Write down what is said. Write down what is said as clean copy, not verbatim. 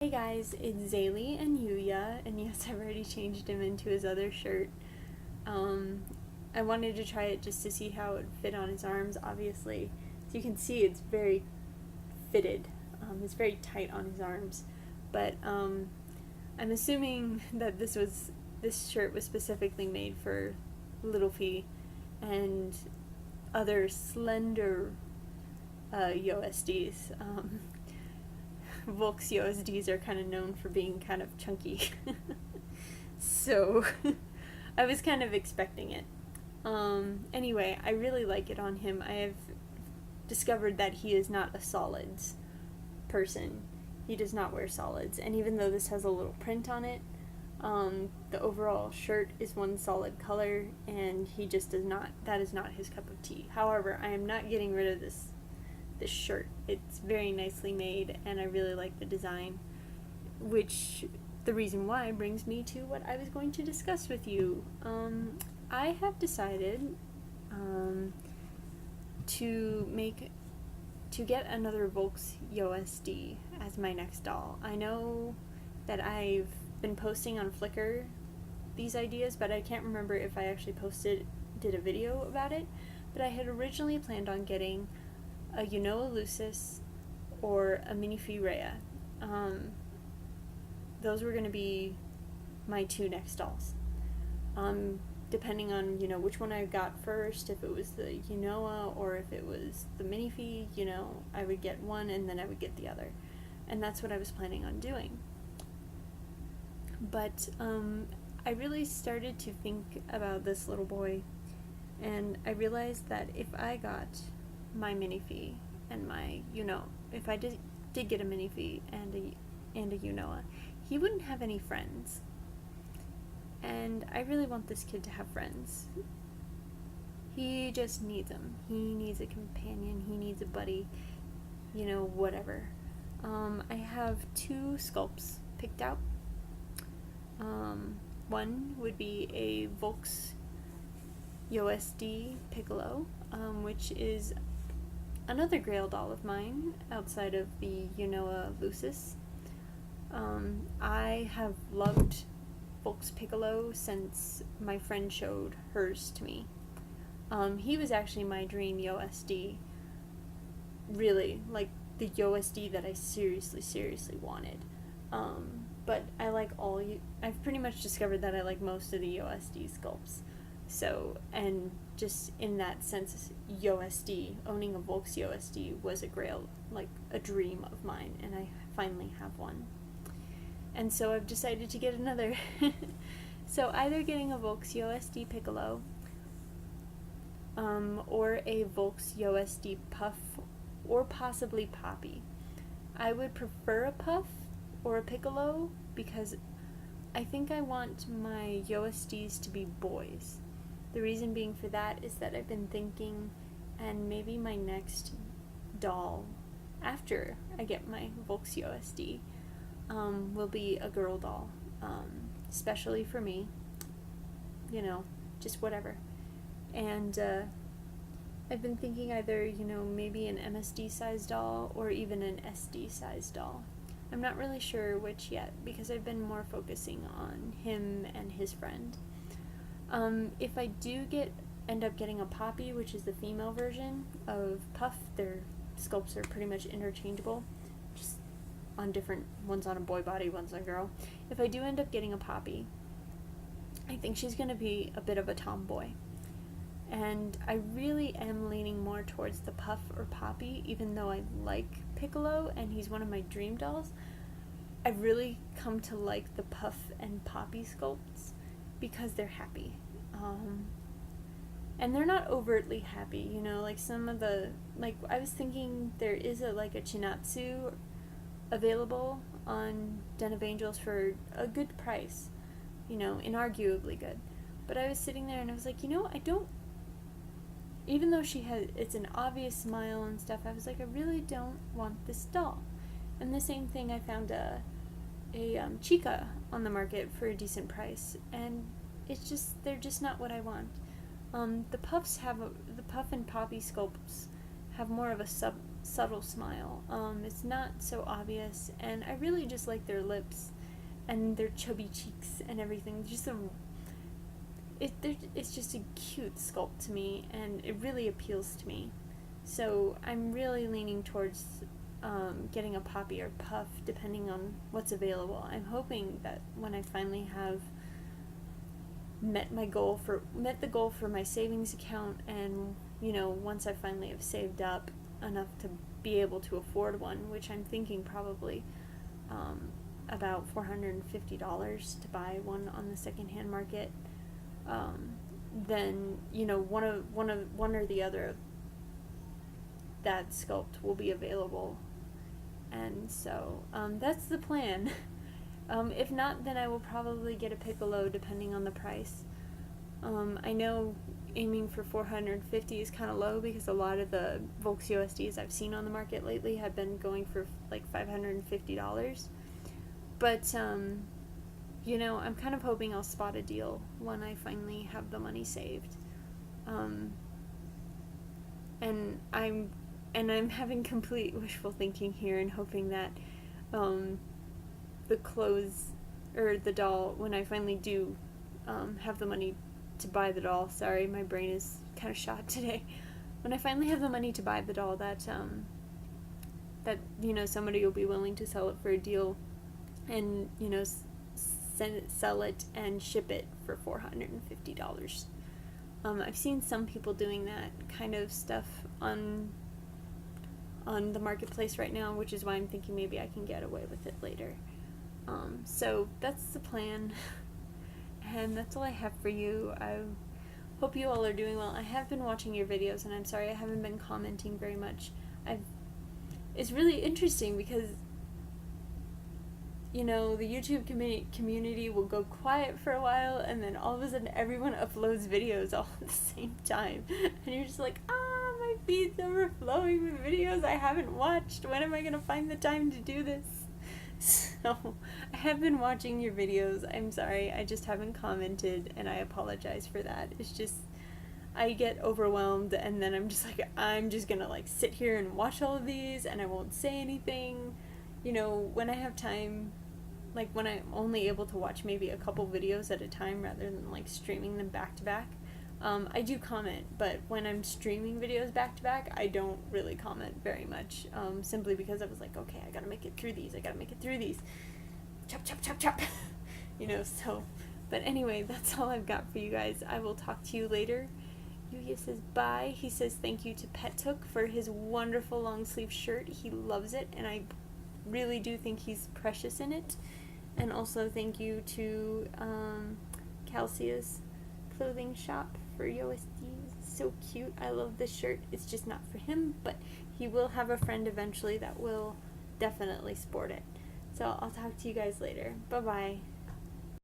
Hey guys, it's Zaylee and Yuya, and yes, I've already changed him into his other shirt. Um, I wanted to try it just to see how it would fit on his arms, obviously. As you can see, it's very fitted. It's very tight on his arms. But I'm assuming that this shirt was specifically made for Little Fee and other slender USDs. Volks USDs are kind of known for being kind of chunky. So I was kind of expecting it. Anyway, I really like it on him. I have discovered that he is not a solids person. He does not wear solids. And even though this has a little print on it, the overall shirt is one solid color, and he just does not, that is not his cup of tea. However, I am not getting rid of this shirt. It's very nicely made, and I really like the design, which the reason why brings me to what I was going to discuss with you. I have decided to get another Volks USD as my next doll. I know that I've been posting on Flickr these ideas, but I can't remember if I actually did a video about it. But I had originally planned on getting a Lucis or a Minifee Rhea. Those were going to be my two next dolls. Depending on, which one I got first, if it was the Unoa or if it was the Minifee, I would get one and then I would get the other. And that's what I was planning on doing. But I really started to think about this little boy, and I realized that if I got my Minifee and my if I did get a Minifee and a Unoa, he wouldn't have any friends. And I really want this kid to have friends. He just needs them. He needs a companion. He needs a buddy. Whatever. I have two sculpts picked out. One would be a Volks USD Piccolo, which is another Grail doll of mine outside of the Unoa Lucis. I have loved Volks Piccolo since my friend showed hers to me. He was actually my dream USD. Really, like the USD that I seriously wanted. But I like I've pretty much discovered that I like most of the USD sculpts. So, and just in that sense, owning a Volks USD was a Grail, like a dream of mine, and I finally have one. And so I've decided to get another. So either getting a Volks USD Piccolo, or a Volks USD Puff, or possibly Poppy. I would prefer a Puff or a Piccolo because I think I want my USDs to be boys. The reason being for that is that I've been thinking, and maybe my next doll after I get my Volks USD will be a girl doll, especially for me, just whatever. And I've been thinking either, maybe an MSD size doll or even an SD size doll. I'm not really sure which yet because I've been more focusing on him and his friend. If I do end up getting a Poppy, which is the female version of Puff, their sculpts are pretty much interchangeable, just on different, one's on a boy body, one's on a girl. If I do end up getting a Poppy, I think she's going to be a bit of a tomboy. And I really am leaning more towards the Puff or Poppy, even though I like Piccolo and he's one of my dream dolls. I've really come to like the Puff and Poppy sculpts because they're happy. And they're not overtly happy, like some of the, I was thinking there is a Chinatsu available on Den of Angels for a good price, inarguably good. But I was sitting there and I was like, I don't, even though it's an obvious smile and stuff, I was like, I really don't want this doll. And the same thing, I found a Chica on the market for a decent price, and they're just not what I want. The Puff and Poppy sculpts have more of a subtle smile. It's not so obvious, and I really just like their lips and their chubby cheeks and everything. It's just a cute sculpt to me, and it really appeals to me. So I'm really leaning towards getting a poppy or puff, depending on what's available. I'm hoping that when I finally have met the goal for my savings account, and once I finally have saved up enough to be able to afford one, which I'm thinking probably about $450 to buy one on the secondhand market, then one or the other of that sculpt will be available. And so that's the plan. If not, then I will probably get a piccolo, depending on the price. I know aiming for 450 is kind of low, because a lot of the Volks USDs I've seen on the market lately have been going for like $550. But I'm kind of hoping I'll spot a deal when I finally have the money saved. And I'm having complete wishful thinking here, and hoping that the clothes, or the doll, when I finally do have the money to buy the doll, sorry, my brain is kind of shot today, when I finally have the money to buy the doll, that somebody will be willing to sell it for a deal, and sell it and ship it for $450. I've seen some people doing that kind of stuff on the marketplace right now, which is why I'm thinking maybe I can get away with it later. So that's the plan, and that's all I have for you. I hope you all are doing well. I have been watching your videos, and I'm sorry I haven't been commenting very much. It's really interesting, because the YouTube community will go quiet for a while, and then all of a sudden everyone uploads videos all at the same time, and you're just like, my feed's overflowing with videos I haven't watched. When am I gonna find the time to do this? So I have been watching your videos. I'm sorry, I just haven't commented, and I apologize for that. It's just, I get overwhelmed, and then I'm just like, I'm just gonna sit here and watch all of these, and I won't say anything. When I have time, when I'm only able to watch maybe a couple videos at a time rather than streaming them back to back, I do comment, but when I'm streaming videos back to back, I don't really comment very much, simply because I was like, okay, I gotta make it through these, chop, chop, chop, chop, so, but anyway, that's all I've got for you guys. I will talk to you later. Yuya says bye. He says thank you to Pettook for his wonderful long sleeve shirt. He loves it, and I really do think he's precious in it. And also thank you to Calcia's clothing shop for USD. So cute. I love this shirt. It's just not for him, but he will have a friend eventually that will definitely sport it. So I'll talk to you guys later. Bye bye.